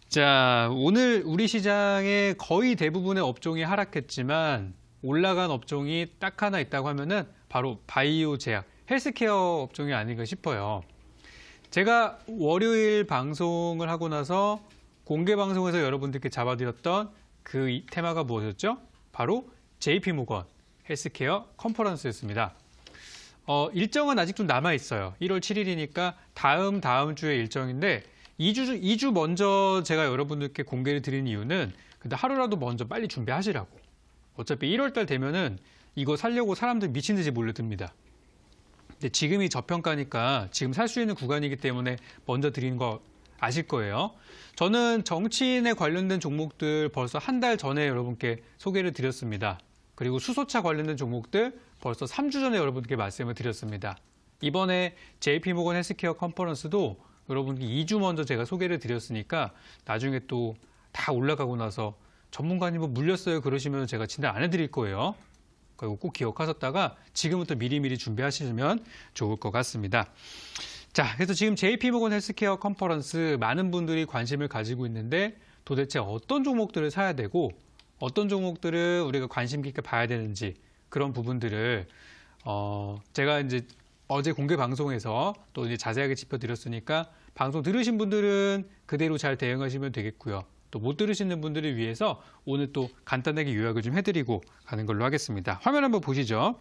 자, 오늘 우리 시장의 거의 대부분의 업종이 하락했지만 올라간 업종이 딱 하나 있다고 하면은 바로 바이오 제약, 헬스케어 업종이 아닌가 싶어요. 제가 월요일 방송을 하고 나서 공개 방송에서 여러분들께 잡아드렸던 그 테마가 무엇이었죠? 바로 JP모건 헬스케어 컨퍼런스였습니다. 일정은 아직 좀 남아있어요. 1월 7일이니까 다음 주의 일정인데 2주 먼저 제가 여러분들께 공개를 드린 이유는 근데 하루라도 먼저 빨리 준비하시라고. 어차피 1월 달 되면은 이거 사려고 사람들 미친 듯이 몰려듭니다. 근데 지금이 저평가니까 지금 살 수 있는 구간이기 때문에 먼저 드리는 거 아실 거예요. 저는 정치인에 관련된 종목들 벌써 한 달 전에 여러분께 소개를 드렸습니다. 그리고 수소차 관련된 종목들 벌써 3주 전에 여러분께 말씀을 드렸습니다. 이번에 JP모건 헬스케어 컨퍼런스도 여러분께 2주 먼저 제가 소개를 드렸으니까 나중에 또 다 올라가고 나서 전문가님 뭐 물렸어요 그러시면 제가 진단 안 해드릴 거예요. 그리고 꼭 기억하셨다가 지금부터 미리미리 준비하시면 좋을 것 같습니다. 자, 그래서 지금 JP모건 헬스케어 컨퍼런스 많은 분들이 관심을 가지고 있는데 도대체 어떤 종목들을 사야 되고 어떤 종목들을 우리가 관심 깊게 봐야 되는지 그런 부분들을 제가 이제 어제 공개 방송에서 또 이제 자세하게 짚어드렸으니까 방송 들으신 분들은 그대로 잘 대응하시면 되겠고요. 또 못 들으시는 분들을 위해서 오늘 또 간단하게 요약을 좀 해드리고 가는 걸로 하겠습니다. 화면 한번 보시죠.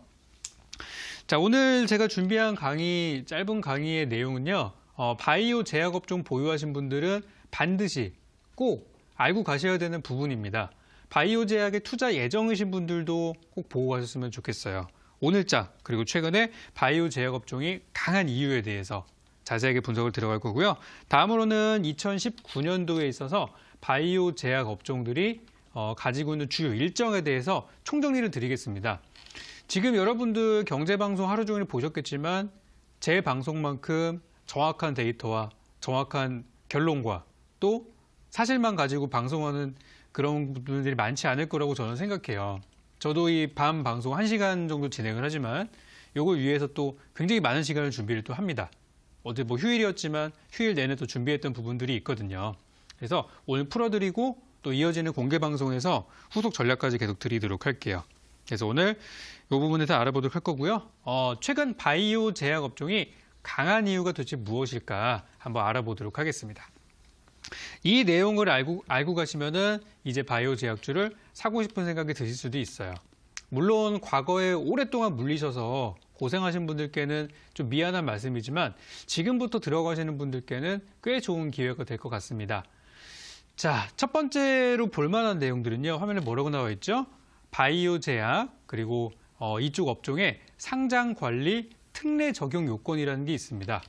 자, 오늘 제가 준비한 강의, 짧은 강의의 내용은요. 바이오 제약업종 보유하신 분들은 반드시 꼭 알고 가셔야 되는 부분입니다. 바이오 제약에 투자 예정이신 분들도 꼭 보고 가셨으면 좋겠어요. 오늘자 그리고 최근에 바이오 제약 업종이 강한 이유에 대해서 자세하게 분석을 들어갈 거고요. 다음으로는 2019년도에 있어서 바이오 제약 업종들이 가지고 있는 주요 일정에 대해서 총정리를 드리겠습니다. 지금 여러분들 경제방송 하루 종일 보셨겠지만 제 방송만큼 정확한 데이터와 정확한 결론과 또 사실만 가지고 방송하는 그런 분들이 많지 않을 거라고 저는 생각해요. 저도 이 밤 방송 1시간 정도 진행을 하지만 이걸 위해서 또 굉장히 많은 시간을 준비를 또 합니다. 어제 뭐 휴일이었지만 휴일 내내 또 준비했던 부분들이 있거든요. 그래서 오늘 풀어드리고 또 이어지는 공개 방송에서 후속 전략까지 계속 드리도록 할게요. 그래서 오늘 이 부분에서 알아보도록 할 거고요. 최근 바이오 제약 업종이 강한 이유가 도대체 무엇일까 한번 알아보도록 하겠습니다. 이 내용을 알고 가시면은 이제 바이오 제약주를 사고 싶은 생각이 드실 수도 있어요. 물론 과거에 오랫동안 물리셔서 고생하신 분들께는 좀 미안한 말씀이지만 지금부터 들어가시는 분들께는 꽤 좋은 기회가 될 것 같습니다. 자, 첫 번째로 볼 만한 내용들은요. 화면에 뭐라고 나와 있죠? 바이오 제약 그리고 이쪽 업종의 상장 관리 특례 적용 요건이라는 게 있습니다.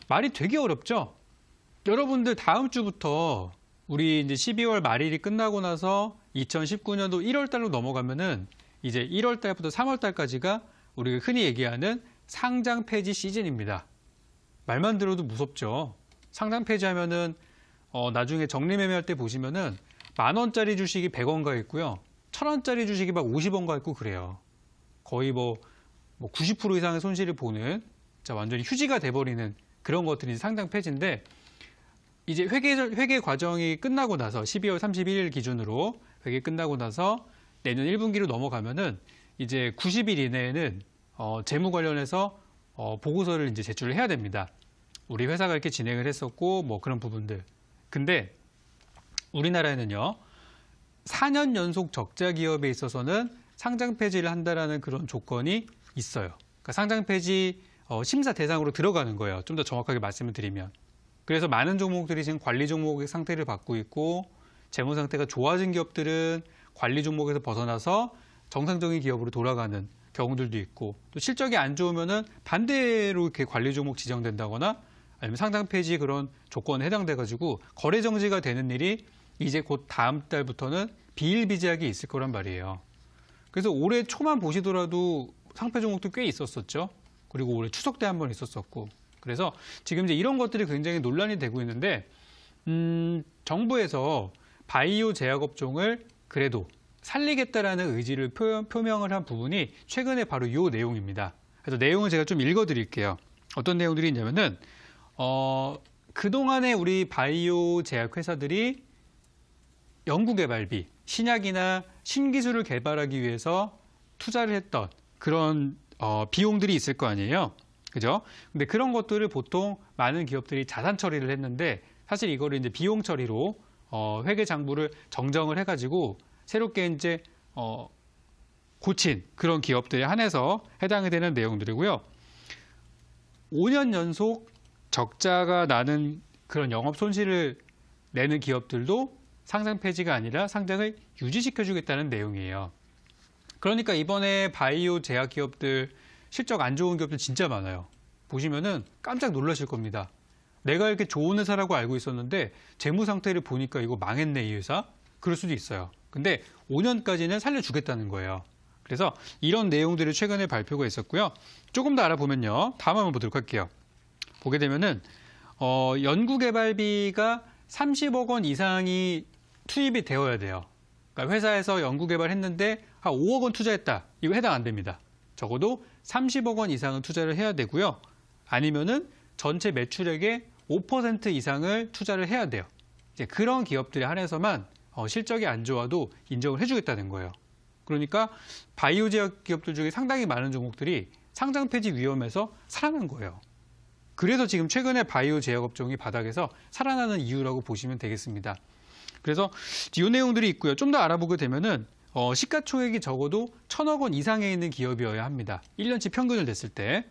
말이 되게 어렵죠? 여러분들 다음 주부터 우리 이제 12월 말일이 끝나고 나서 2019년도 1월 달로 넘어가면은 이제 1월 달부터 3월 달까지가 우리가 흔히 얘기하는 상장 폐지 시즌입니다. 말만 들어도 무섭죠. 상장 폐지하면은 나중에 정리매매할 때 보시면은 10,000원짜리 주식이 100원 가 있고요. 1,000원짜리 주식이 막 50원 가 있고 그래요. 거의 뭐 90% 이상의 손실을 보는 완전히 휴지가 돼버리는 그런 것들이 상장 폐지인데 이제 회계 과정이 끝나고 나서 12월 31일 기준으로 회계 끝나고 나서 내년 1분기로 넘어가면은 이제 90일 이내에는 재무 관련해서 보고서를 이제 제출을 해야 됩니다. 우리 회사가 이렇게 진행을 했었고 뭐 그런 부분들. 근데 우리나라에는요 4년 연속 적자 기업에 있어서는 상장 폐지를 한다라는 그런 조건이 있어요. 그러니까 상장 폐지 심사 대상으로 들어가는 거예요. 좀 더 정확하게 말씀을 드리면. 그래서 많은 종목들이 지금 관리 종목의 상태를 받고 있고 재무 상태가 좋아진 기업들은 관리 종목에서 벗어나서 정상적인 기업으로 돌아가는 경우들도 있고 또 실적이 안 좋으면은 반대로 이렇게 관리 종목 지정된다거나 아니면 상장 폐지 그런 조건에 해당돼가지고 거래 정지가 되는 일이 이제 곧 다음 달부터는 비일비재하게 있을 거란 말이에요. 그래서 올해 초만 보시더라도 상패 종목도 꽤 있었었죠. 그리고 올해 추석 때 한 번 있었었고 그래서 지금 이제 이런 것들이 굉장히 논란이 되고 있는데 정부에서 바이오 제약 업종을 그래도 살리겠다라는 의지를 표명을 한 부분이 최근에 바로 이 내용입니다. 그래서 내용을 제가 좀 읽어드릴게요. 어떤 내용들이 있냐면은 그동안에 우리 바이오 제약 회사들이 연구개발비, 신약이나 신기술을 개발하기 위해서 투자를 했던 그런 비용들이 있을 거 아니에요. 그죠? 근데 그런 것들을 보통 많은 기업들이 자산 처리를 했는데 사실 이거를 이제 비용 처리로 회계 장부를 정정을 해가지고 새롭게 이제 고친 그런 기업들에 한해서 해당이 되는 내용들이고요. 5년 연속 적자가 나는 그런 영업 손실을 내는 기업들도 상장 폐지가 아니라 상장을 유지시켜주겠다는 내용이에요. 그러니까 이번에 바이오 제약 기업들 실적 안 좋은 기업들 진짜 많아요. 보시면은 깜짝 놀라실 겁니다. 내가 이렇게 좋은 회사라고 알고 있었는데 재무 상태를 보니까 이거 망했네 이 회사? 그럴 수도 있어요. 근데 5년까지는 살려주겠다는 거예요. 그래서 이런 내용들을 최근에 발표가 있었고요. 조금 더 알아보면요. 다음 한번 보도록 할게요. 보게 되면은 연구개발비가 30억 원 이상이 투입이 되어야 돼요. 그러니까 회사에서 연구개발했는데 한 5억 원 투자했다. 이거 해당 안 됩니다. 적어도 30억 원 이상은 투자를 해야 되고요. 아니면은 전체 매출액의 5% 이상을 투자를 해야 돼요. 이제 그런 기업들에 한해서만 실적이 안 좋아도 인정을 해주겠다는 거예요. 그러니까 바이오 제약 기업들 중에 상당히 많은 종목들이 상장 폐지 위험에서 살아난 거예요. 그래서 지금 최근에 바이오 제약 업종이 바닥에서 살아나는 이유라고 보시면 되겠습니다. 그래서 이 내용들이 있고요. 좀 더 알아보게 되면은 시가총액이 적어도 1,000억 원 이상에 있는 기업이어야 합니다. 1년치 평균을 냈을 때.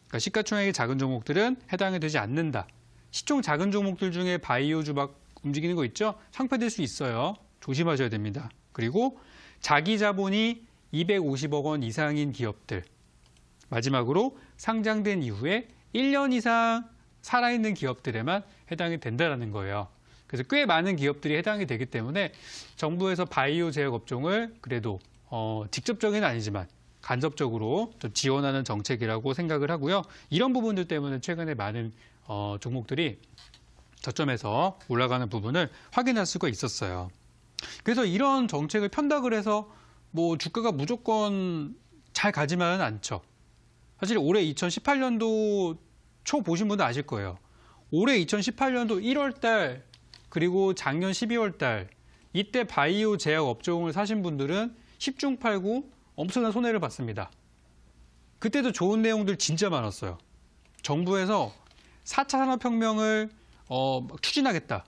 그러니까 시가총액이 작은 종목들은 해당이 되지 않는다. 시총 작은 종목들 중에 바이오주 막 움직이는 거 있죠? 상폐될 수 있어요. 조심하셔야 됩니다. 그리고 자기 자본이 250억 원 이상인 기업들. 마지막으로 상장된 이후에 1년 이상 살아있는 기업들에만 해당이 된다는 거예요. 그래서 꽤 많은 기업들이 해당이 되기 때문에 정부에서 바이오 제약 업종을 그래도 직접적인 아니지만 간접적으로 좀 지원하는 정책이라고 생각을 하고요. 이런 부분들 때문에 최근에 많은 종목들이 저점에서 올라가는 부분을 확인할 수가 있었어요. 그래서 이런 정책을 편덕을 해서 뭐 주가가 무조건 잘 가지만은 않죠. 사실 올해 2018년도 초 보신 분들 아실 거예요. 올해 2018년도 1월 달 그리고 작년 12월 달 이때 바이오 제약 업종을 사신 분들은 10중 8구 엄청난 손해를 봤습니다. 그때도 좋은 내용들 진짜 많았어요. 정부에서 4차 산업혁명을 추진하겠다.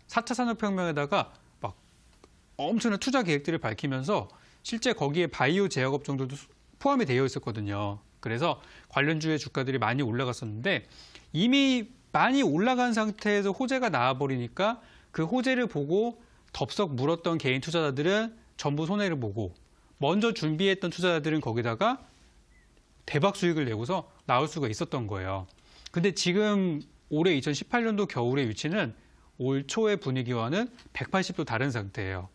4차 산업혁명에다가 막 엄청난 투자 계획들을 밝히면서 실제 거기에 바이오 제약 업종들도 포함이 되어 있었거든요. 그래서 관련주의 주가들이 많이 올라갔었는데 이미 많이 올라간 상태에서 호재가 나와버리니까 그 호재를 보고 덥석 물었던 개인 투자자들은 전부 손해를 보고 먼저 준비했던 투자자들은 거기다가 대박 수익을 내고서 나올 수가 있었던 거예요. 근데 지금 올해 2018년도 겨울의 위치는 올 초의 분위기와는 180도 다른 상태예요.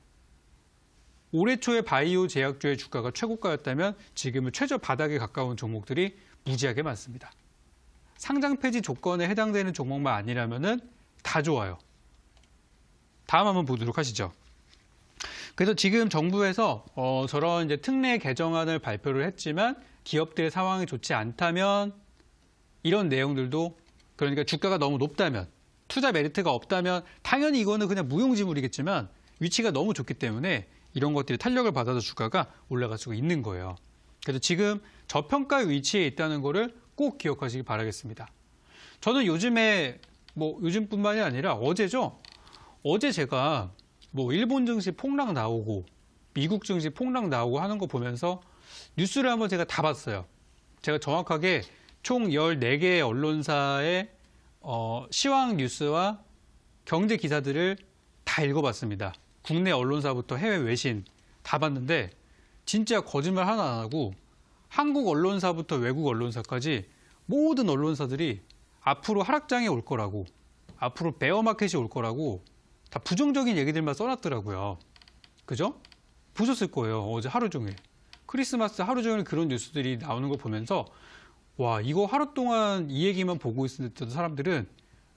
올해 초에 바이오 제약주의 주가가 최고가였다면 지금은 최저 바닥에 가까운 종목들이 무지하게 많습니다. 상장 폐지 조건에 해당되는 종목만 아니라면은 다 좋아요. 다음 한번 보도록 하시죠. 그래서 지금 정부에서 저런 이제 특례 개정안을 발표를 했지만 기업들의 상황이 좋지 않다면 이런 내용들도 그러니까 주가가 너무 높다면 투자 메리트가 없다면 당연히 이거는 그냥 무용지물이겠지만 위치가 너무 좋기 때문에 이런 것들이 탄력을 받아서 주가가 올라갈 수가 있는 거예요. 그래서 지금 저평가 위치에 있다는 거를 꼭 기억하시기 바라겠습니다. 저는 요즘에 요즘뿐만이 아니라 어제죠. 어제 제가 일본 증시 폭락 나오고 미국 증시 폭락 나오고 하는 거 보면서 뉴스를 한번 제가 다 봤어요. 제가 정확하게 총 14개의 언론사의 시황 뉴스와 경제 기사들을 다 읽어봤습니다. 국내 언론사부터 해외 외신 다 봤는데 진짜 거짓말 하나 안 하고 한국 언론사부터 외국 언론사까지 모든 언론사들이 앞으로 하락장에 올 거라고 앞으로 베어마켓이 올 거라고 다 부정적인 얘기들만 써놨더라고요. 그죠? 보셨을 거예요. 어제 하루 종일. 크리스마스 하루 종일 그런 뉴스들이 나오는 거 보면서 와 이거 하루 동안 이 얘기만 보고 있었던 사람들은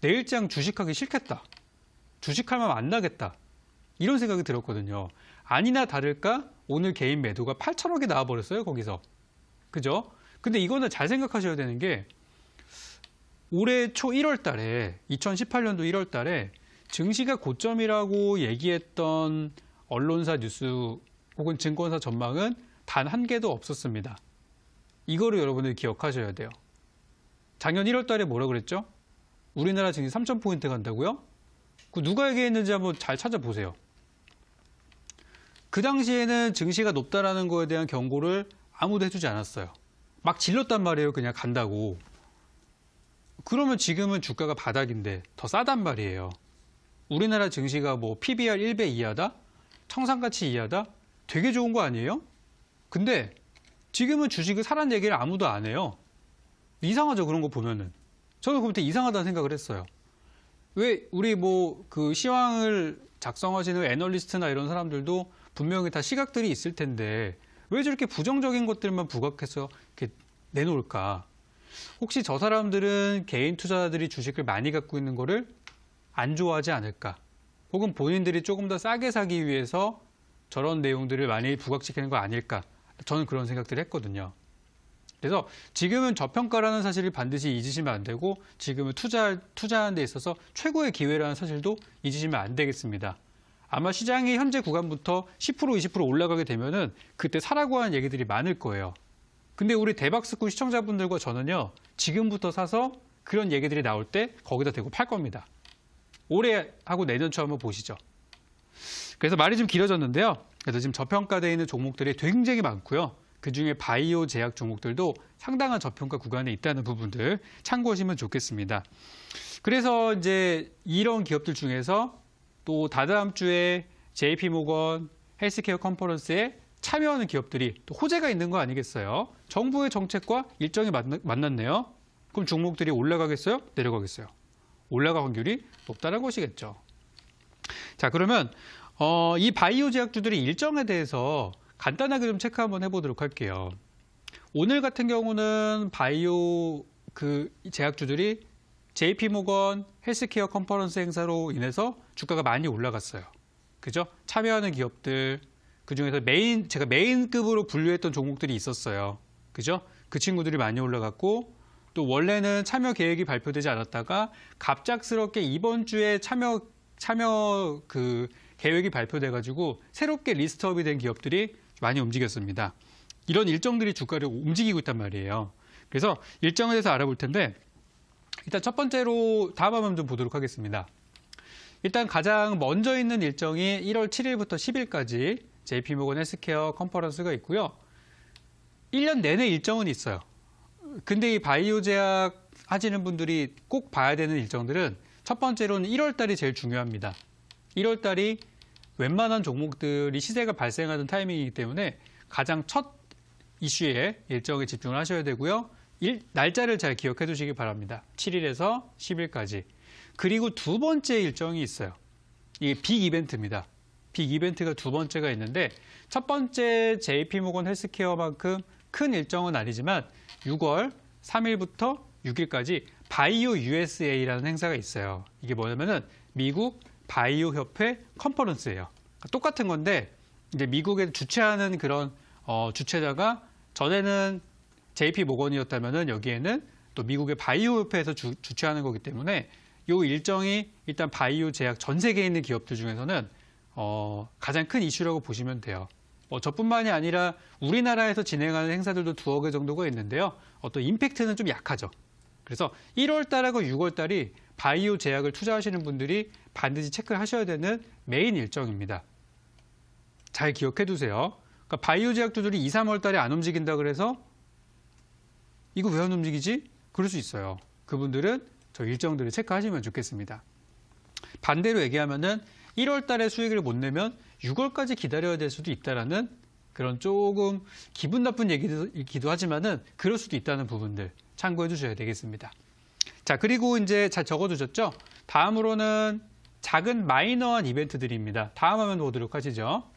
내일장 주식하기 싫겠다. 주식할 맘 안 나겠다. 이런 생각이 들었거든요. 아니나 다를까 오늘 개인 매도가 8천억이 나와버렸어요. 거기서. 그죠? 근데 이거는 잘 생각하셔야 되는 게 올해 초 1월 달에 2018년도 1월 달에 증시가 고점이라고 얘기했던 언론사 뉴스 혹은 증권사 전망은 단 한 개도 없었습니다. 이거를 여러분들 기억하셔야 돼요. 작년 1월 달에 뭐라 그랬죠? 우리나라 증시 3,000포인트 간다고요? 그 누가 얘기했는지 한번 잘 찾아보세요. 그 당시에는 증시가 높다라는 거에 대한 경고를 아무도 해주지 않았어요. 막 질렀단 말이에요. 그냥 간다고. 그러면 지금은 주가가 바닥인데 더 싸단 말이에요. 우리나라 증시가 뭐 PBR 1배 이하다? 청산가치 이하다? 되게 좋은 거 아니에요? 근데 지금은 주식을 사라는 얘기를 아무도 안 해요. 이상하죠, 그런 거 보면은. 저는 그때 이상하다는 생각을 했어요. 왜 우리 뭐 그 시황을 작성하시는 애널리스트나 이런 사람들도 분명히 다 시각들이 있을 텐데 왜 저렇게 부정적인 것들만 부각해서 이렇게 내놓을까? 혹시 저 사람들은 개인 투자자들이 주식을 많이 갖고 있는 거를 안 좋아하지 않을까? 혹은 본인들이 조금 더 싸게 사기 위해서 저런 내용들을 많이 부각시키는 거 아닐까? 저는 그런 생각들을 했거든요. 그래서 지금은 저평가라는 사실을 반드시 잊으시면 안 되고 지금은 투자하는 데 있어서 최고의 기회라는 사실도 잊으시면 안 되겠습니다. 아마 시장이 현재 구간부터 10% 20% 올라가게 되면은 그때 사라고 하는 얘기들이 많을 거예요. 근데 우리 대박스쿨 시청자분들과 저는요, 지금부터 사서 그런 얘기들이 나올 때 거기다 대고 팔 겁니다. 올해 하고 내년 초 한번 보시죠. 그래서 말이 좀 길어졌는데요. 그래서 지금 저평가되어 있는 종목들이 굉장히 많고요. 그중에 바이오 제약 종목들도 상당한 저평가 구간에 있다는 부분들 참고하시면 좋겠습니다. 그래서 이제 이런 기업들 중에서 또 다다음 주에 JP모건 헬스케어 컨퍼런스에 참여하는 기업들이 또 호재가 있는 거 아니겠어요? 정부의 정책과 일정이 만났네요. 그럼 종목들이 올라가겠어요? 내려가겠어요? 올라갈 확률이 높다는 것이겠죠. 자, 그러면 이 바이오 제약주들의 일정에 대해서 간단하게 좀 체크 한번 해보도록 할게요. 오늘 같은 경우는 바이오 제약주들이 JP모건 헬스케어 컨퍼런스 행사로 인해서 주가가 많이 올라갔어요. 그죠? 참여하는 기업들, 그중에서 제가 메인급으로 분류했던 종목들이 있었어요. 그죠? 그 친구들이 많이 올라갔고, 또 원래는 참여 계획이 발표되지 않았다가 갑작스럽게 이번 주에 참여 계획이 발표돼가지고 새롭게 리스트업이 된 기업들이 많이 움직였습니다. 이런 일정들이 주가를 움직이고 있단 말이에요. 그래서 일정에 대해서 알아볼 텐데, 일단 첫 번째로 다음 화면 좀 보도록 하겠습니다. 일단 가장 먼저 있는 일정이 1월 7일부터 10일까지 JP모건 헬스케어 컨퍼런스가 있고요. 1년 내내 일정은 있어요. 근데 이 바이오 제약 하시는 분들이 꼭 봐야 되는 일정들은 첫 번째로는 1월 달이 제일 중요합니다. 1월 달이 웬만한 종목들이 시세가 발생하는 타이밍이기 때문에 가장 첫 이슈에 일정에 집중을 하셔야 되고요. 날짜를 잘 기억해 두시기 바랍니다. 7일에서 10일까지. 그리고 두 번째 일정이 있어요. 이게 빅 이벤트입니다. 빅 이벤트가 두 번째가 있는데 첫 번째 JP모건 헬스케어만큼 큰 일정은 아니지만 6월 3일부터 6일까지 바이오 USA라는 행사가 있어요. 이게 뭐냐면은 미국 바이오 협회 컨퍼런스예요. 똑같은 건데 이제 미국에 주최하는 그런 주최자가 전에는 JP모건이었다면은 여기에는 또 미국의 바이오 협회에서 주최하는 거기 때문에 이 일정이 일단 바이오 제약 전 세계에 있는 기업들 중에서는 가장 큰 이슈라고 보시면 돼요. 저뿐만이 아니라 우리나라에서 진행하는 행사들도 2억 개 정도가 있는데요. 어떤 임팩트는 좀 약하죠. 그래서 1월 달하고 6월 달이 바이오 제약을 투자하시는 분들이 반드시 체크를 하셔야 되는 메인 일정입니다. 잘 기억해 두세요. 그러니까 바이오 제약주들이 2, 3월 달에 안 움직인다 그래서 이거 왜 안 움직이지? 그럴 수 있어요. 그분들은 저 일정들을 체크하시면 좋겠습니다. 반대로 얘기하면은 1월 달에 수익을 못 내면 6월까지 기다려야 될 수도 있다라는 그런 조금 기분 나쁜 얘기이기도 하지만은 그럴 수도 있다는 부분들 참고해 주셔야 되겠습니다. 자, 그리고 이제 잘 적어 두셨죠? 다음으로는 작은 마이너한 이벤트들입니다. 다음 화면 보도록 하시죠.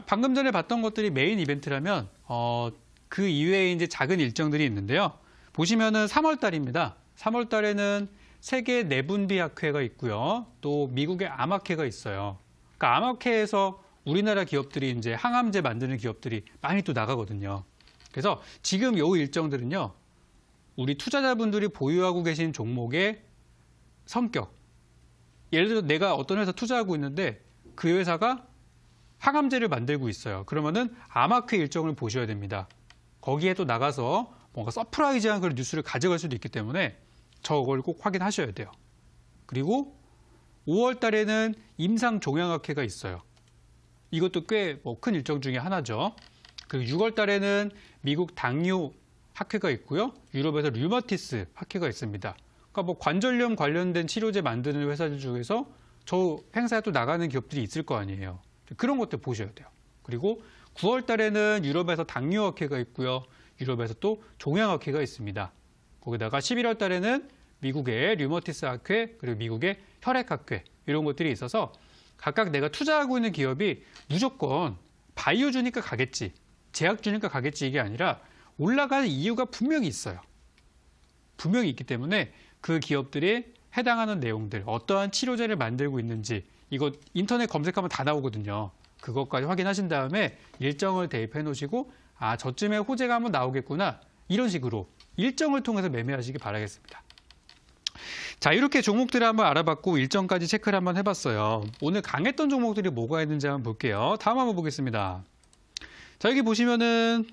방금 전에 봤던 것들이 메인 이벤트라면 그 이외에 이제 작은 일정들이 있는데요. 보시면은 3월 달입니다. 3월 달에는 세계 내분비학회가 있고요. 또 미국의 암학회가 있어요. 그러니까 암학회에서 우리나라 기업들이 이제 항암제 만드는 기업들이 많이 또 나가거든요. 그래서 지금 요 일정들은요. 우리 투자자분들이 보유하고 계신 종목의 성격. 예를 들어 내가 어떤 회사 투자하고 있는데 그 회사가 항암제를 만들고 있어요. 그러면은 아마크 일정을 보셔야 됩니다. 거기에 또 나가서 뭔가 서프라이즈한 그런 뉴스를 가져갈 수도 있기 때문에 저걸 꼭 확인하셔야 돼요. 그리고 5월 달에는 임상종양학회가 있어요. 이것도 꽤 큰 일정 중에 하나죠. 그리고 6월 달에는 미국 당뇨 학회가 있고요. 유럽에서 류마티스 학회가 있습니다. 그러니까 관절염 관련된 치료제 만드는 회사들 중에서 저 행사에 또 나가는 기업들이 있을 거 아니에요. 그런 것들 보셔야 돼요. 그리고 9월 달에는 유럽에서 당뇨 학회가 있고요. 유럽에서 또 종양학회가 있습니다. 거기다가 11월 달에는 미국의 류마티스 학회, 그리고 미국의 혈액학회 이런 것들이 있어서 각각 내가 투자하고 있는 기업이 무조건 바이오 주니까 가겠지, 제약 주니까 가겠지 이게 아니라 올라가는 이유가 분명히 있어요. 분명히 있기 때문에 그 기업들이 해당하는 내용들, 어떠한 치료제를 만들고 있는지 이거 인터넷 검색하면 다 나오거든요. 그것까지 확인하신 다음에 일정을 대입해 놓으시고 아 저쯤에 호재가 한번 나오겠구나 이런 식으로 일정을 통해서 매매하시기 바라겠습니다. 자, 이렇게 종목들을 한번 알아봤고 일정까지 체크를 한번 해봤어요. 오늘 강했던 종목들이 뭐가 있는지 한번 볼게요. 다음 한번 보겠습니다. 자, 여기 보시면은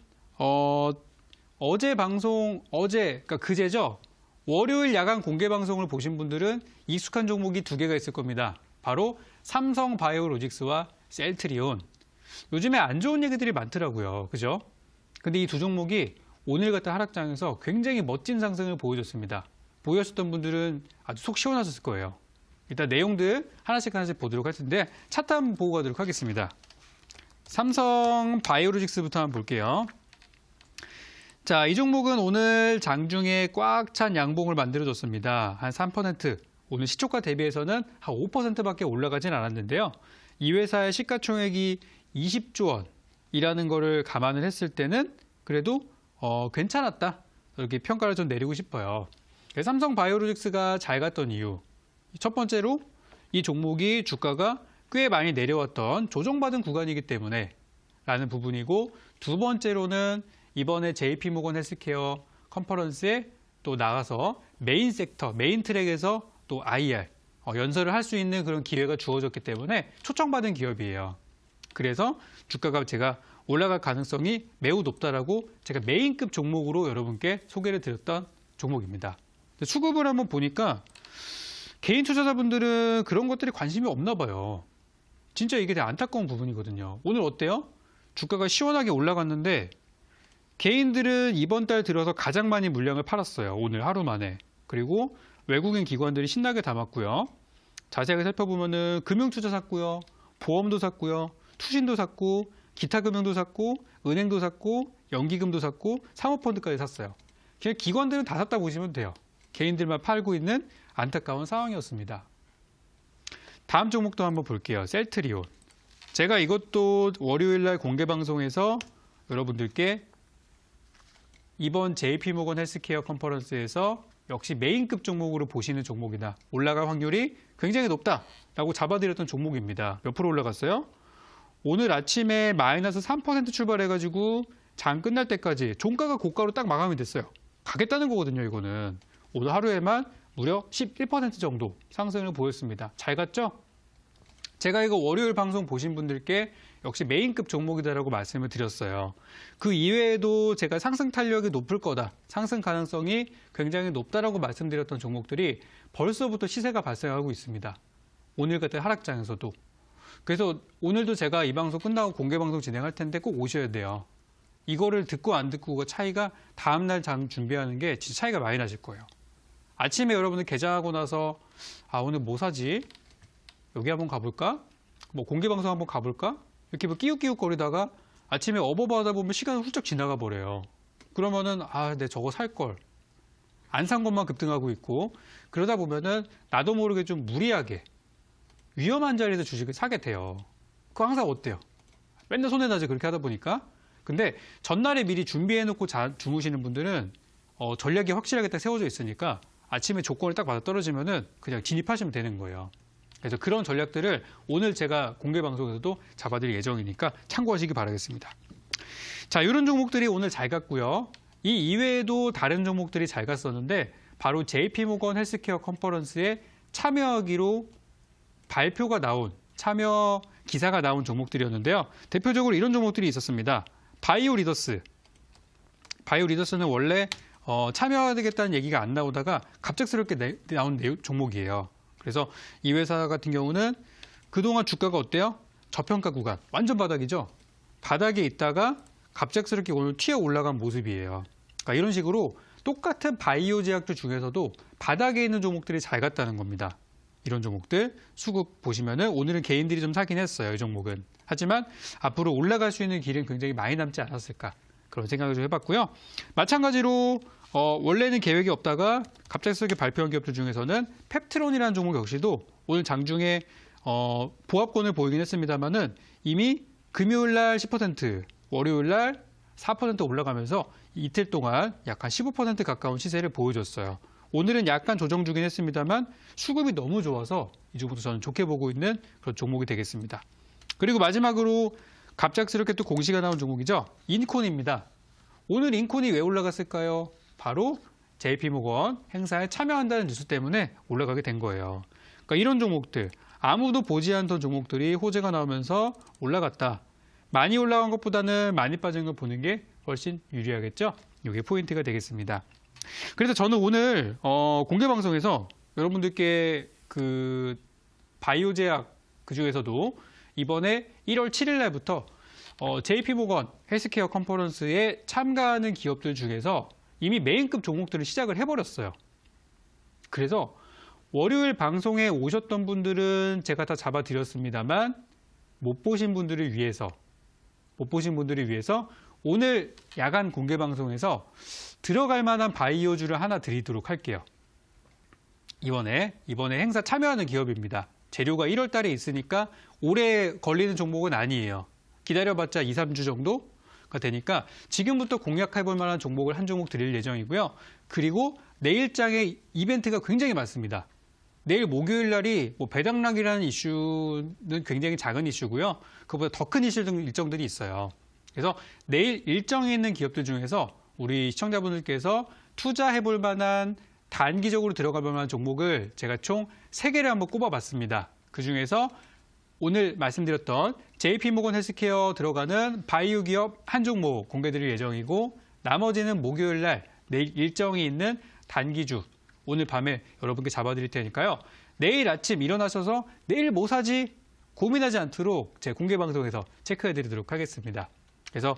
어제 방송, 그러니까 그제죠. 월요일 야간 공개 방송을 보신 분들은 익숙한 종목이 두 개가 있을 겁니다. 바로 삼성바이오로직스와 셀트리온. 요즘에 안 좋은 얘기들이 많더라고요. 그죠? 근데 이 두 종목이 오늘 같은 하락장에서 굉장히 멋진 상승을 보여줬습니다. 보였었던 분들은 아주 속 시원하셨을 거예요. 일단 내용들 하나씩 보도록 할 텐데 차트 한번 보고 가도록 하겠습니다. 삼성바이오로직스부터 한번 볼게요. 자, 이 종목은 오늘 장중에 꽉 찬 양봉을 만들어줬습니다. 한 3%, 오늘 시초가 대비해서는 한 5%밖에 올라가진 않았는데요. 이 회사의 시가총액이 20조 원이라는 거를 감안을 했을 때는 그래도 괜찮았다. 이렇게 평가를 좀 내리고 싶어요. 삼성바이오로직스가 잘 갔던 이유. 첫 번째로 이 종목이 주가가 꽤 많이 내려왔던 조정받은 구간이기 때문에 라는 부분이고, 두 번째로는 이번에 JP모건 헬스케어 컨퍼런스에 또 나가서 메인 섹터, 메인 트랙에서 또 IR, 연설을 할 수 있는 그런 기회가 주어졌기 때문에 초청받은 기업이에요. 그래서 주가가 제가 올라갈 가능성이 매우 높다라고 제가 메인급 종목으로 여러분께 소개를 드렸던 종목입니다. 수급을 한번 보니까 개인 투자자분들은 그런 것들이 관심이 없나 봐요. 진짜 이게 되게 안타까운 부분이거든요. 오늘 어때요? 주가가 시원하게 올라갔는데 개인들은 이번 달 들어서 가장 많이 물량을 팔았어요. 오늘 하루 만에. 그리고 외국인 기관들이 신나게 담았고요. 자세하게 살펴보면은 금융투자 샀고요. 보험도 샀고요. 투신도 샀고, 기타 금융도 샀고, 은행도 샀고, 연기금도 샀고, 사모펀드까지 샀어요. 그냥 기관들은 다 샀다 보시면 돼요. 개인들만 팔고 있는 안타까운 상황이었습니다. 다음 종목도 한번 볼게요. 셀트리온. 제가 이것도 월요일날 공개 방송에서 여러분들께 이번 JP모건 헬스케어 컨퍼런스에서 역시 메인급 종목으로 보시는 종목이다. 올라갈 확률이 굉장히 높다라고 잡아드렸던 종목입니다. 몇 프로 올라갔어요? 오늘 아침에 마이너스 3% 출발해가지고 장 끝날 때까지 종가가 고가로 딱 마감이 됐어요. 가겠다는 거거든요, 이거는. 오늘 하루에만 무려 11% 정도 상승을 보였습니다. 잘 갔죠? 제가 이거 월요일 방송 보신 분들께 역시 메인급 종목이다라고 말씀을 드렸어요. 그 이외에도 제가 상승 탄력이 높을 거다, 상승 가능성이 굉장히 높다라고 말씀드렸던 종목들이 벌써부터 시세가 발생하고 있습니다. 오늘 같은 하락장에서도. 그래서 오늘도 제가 이 방송 끝나고 공개 방송 진행할 텐데 꼭 오셔야 돼요. 이거를 듣고 안 듣고가 차이가 다음날 장 준비하는 게 진짜 차이가 많이 나실 거예요. 아침에 여러분들 개장하고 나서 아 오늘 뭐 사지? 여기 한번 가볼까? 뭐 공개 방송 한번 가볼까? 이렇게 뭐 끼욱끼욱거리다가 아침에 업어보다 보면 시간이 훌쩍 지나가 버려요. 그러면은 아, 내 저거 살 걸. 안 산 것만 급등하고 있고, 그러다 보면은 나도 모르게 좀 무리하게 위험한 자리에서 주식을 사게 돼요. 그거 항상 어때요? 맨날 손에 나지 그렇게 하다 보니까. 근데 전날에 미리 준비해놓고 주무시는 분들은 전략이 확실하게 딱 세워져 있으니까 아침에 조건을 딱 맞아 떨어지면은 그냥 진입하시면 되는 거예요. 그래서 그런 전략들을 오늘 제가 공개 방송에서도 잡아드릴 예정이니까 참고하시기 바라겠습니다. 자, 이런 종목들이 오늘 잘 갔고요. 이 이외에도 다른 종목들이 잘 갔었는데 바로 JP모건 헬스케어 컨퍼런스에 참여하기로 발표가 나온 참여 기사가 나온 종목들이었는데요. 대표적으로 이런 종목들이 있었습니다. 바이오 리더스. 바이오 리더스는 원래 참여하겠다는 얘기가 안 나오다가 갑작스럽게 나온 종목이에요. 그래서 이 회사 같은 경우는 그동안 주가가 어때요? 저평가 구간, 완전 바닥이죠. 바닥에 있다가 갑작스럽게 오늘 튀어 올라간 모습이에요. 그러니까 이런 식으로 똑같은 바이오 제약주 중에서도 바닥에 있는 종목들이 잘 갔다는 겁니다. 이런 종목들 수급 보시면은 오늘은 개인들이 좀 사긴 했어요. 이 종목은. 하지만 앞으로 올라갈 수 있는 길은 굉장히 많이 남지 않았을까 그런 생각을 좀 해봤고요. 마찬가지로 원래는 계획이 없다가 갑작스럽게 발표한 기업들 중에서는 펩트론이라는 종목 역시도 오늘 장중에 보합권을 보이긴 했습니다만은 이미 금요일 날 10%, 월요일 날 4% 올라가면서 이틀 동안 약 한 15% 가까운 시세를 보여줬어요. 오늘은 약간 조정 주긴 했습니다만 수급이 너무 좋아서 이 종목도 저는 좋게 보고 있는 그런 종목이 되겠습니다. 그리고 마지막으로 갑작스럽게 또 공시가 나온 종목이죠. 인콘입니다. 오늘 인콘이 왜 올라갔을까요? 바로 JP모건 행사에 참여한다는 뉴스 때문에 올라가게 된 거예요. 그러니까 이런 종목들, 아무도 보지 않던 종목들이 호재가 나오면서 올라갔다. 많이 올라간 것보다는 많이 빠진 걸 보는 게 훨씬 유리하겠죠? 이게 포인트가 되겠습니다. 그래서 저는 오늘 공개 방송에서 여러분들께 그 바이오제약 그중에서도 이번에 1월 7일 날부터 JP모건 헬스케어 컨퍼런스에 참가하는 기업들 중에서 이미 메인급 종목들을 시작을 해버렸어요. 그래서 월요일 방송에 오셨던 분들은 제가 다 잡아드렸습니다만 못 보신 분들을 위해서 오늘 야간 공개 방송에서 들어갈 만한 바이오주를 하나 드리도록 할게요. 이번에 행사 참여하는 기업입니다. 재료가 1월 달에 있으니까 오래 걸리는 종목은 아니에요. 기다려봤자 2, 3주 정도가 되니까 지금부터 공략해볼 만한 종목을 한 종목 드릴 예정이고요. 그리고 내일장에 이벤트가 굉장히 많습니다. 내일 목요일 날이 배당락이라는 이슈는 굉장히 작은 이슈고요. 그보다 더 큰 이슈 일정들이 있어요. 그래서 내일 일정에 있는 기업들 중에서 우리 시청자분들께서 투자해볼 만한 단기적으로 들어가볼 만한 종목을 제가 총 3개를 한번 꼽아봤습니다. 그중에서 오늘 말씀드렸던 JP모건 헬스케어 들어가는 바이오 기업 한 종목 공개드릴 예정이고 나머지는 목요일 날 내일 일정이 있는 단기주 오늘 밤에 여러분께 잡아드릴 테니까요. 내일 아침 일어나셔서 내일 뭐 사지 고민하지 않도록 제 공개 방송에서 체크해드리도록 하겠습니다. 그래서